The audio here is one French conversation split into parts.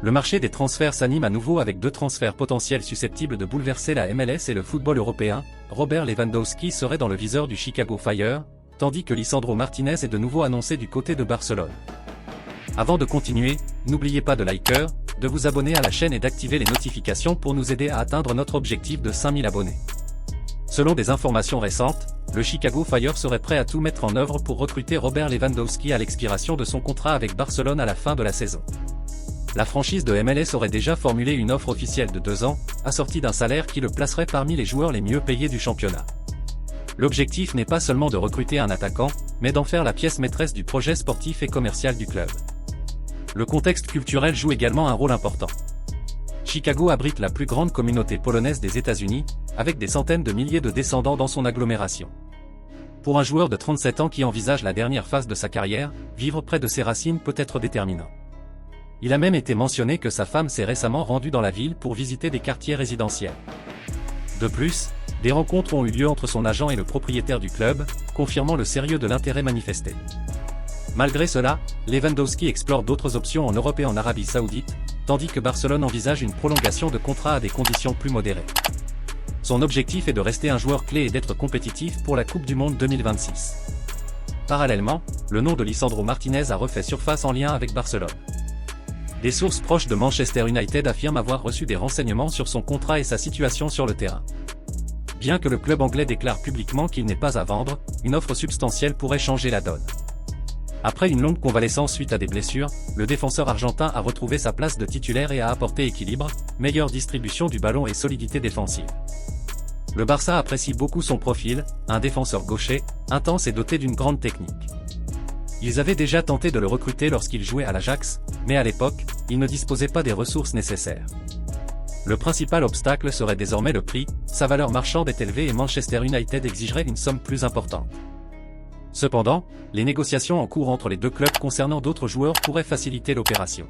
Le marché des transferts s'anime à nouveau avec 2 transferts potentiels susceptibles de bouleverser la MLS et le football européen. Robert Lewandowski serait dans le viseur du Chicago Fire, tandis que Lisandro Martinez est de nouveau annoncé du côté de Barcelone. Avant de continuer, n'oubliez pas de liker, de vous abonner à la chaîne et d'activer les notifications pour nous aider à atteindre notre objectif de 5000 abonnés. Selon des informations récentes, le Chicago Fire serait prêt à tout mettre en œuvre pour recruter Robert Lewandowski à l'expiration de son contrat avec Barcelone à la fin de la saison. La franchise de MLS aurait déjà formulé une offre officielle de 2 ans, assortie d'un salaire qui le placerait parmi les joueurs les mieux payés du championnat. L'objectif n'est pas seulement de recruter un attaquant, mais d'en faire la pièce maîtresse du projet sportif et commercial du club. Le contexte culturel joue également un rôle important. Chicago abrite la plus grande communauté polonaise des États-Unis, avec des centaines de milliers de descendants dans son agglomération. Pour un joueur de 37 ans qui envisage la dernière phase de sa carrière, vivre près de ses racines peut être déterminant. Il a même été mentionné que sa femme s'est récemment rendue dans la ville pour visiter des quartiers résidentiels. De plus, des rencontres ont eu lieu entre son agent et le propriétaire du club, confirmant le sérieux de l'intérêt manifesté. Malgré cela, Lewandowski explore d'autres options en Europe et en Arabie Saoudite, tandis que Barcelone envisage une prolongation de contrat à des conditions plus modérées. Son objectif est de rester un joueur clé et d'être compétitif pour la Coupe du Monde 2026. Parallèlement, le nom de Lisandro Martinez a refait surface en lien avec Barcelone. Des sources proches de Manchester United affirment avoir reçu des renseignements sur son contrat et sa situation sur le terrain. Bien que le club anglais déclare publiquement qu'il n'est pas à vendre, une offre substantielle pourrait changer la donne. Après une longue convalescence suite à des blessures, le défenseur argentin a retrouvé sa place de titulaire et a apporté équilibre, meilleure distribution du ballon et solidité défensive. Le Barça apprécie beaucoup son profil, un défenseur gaucher, intense et doté d'une grande technique. Ils avaient déjà tenté de le recruter lorsqu'il jouait à l'Ajax, mais à l'époque, il ne disposait pas des ressources nécessaires. Le principal obstacle serait désormais le prix, sa valeur marchande est élevée et Manchester United exigerait une somme plus importante. Cependant, les négociations en cours entre les deux clubs concernant d'autres joueurs pourraient faciliter l'opération.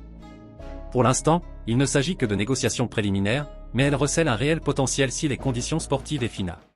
Pour l'instant, il ne s'agit que de négociations préliminaires, mais elles recèlent un réel potentiel si les conditions sportives et finales.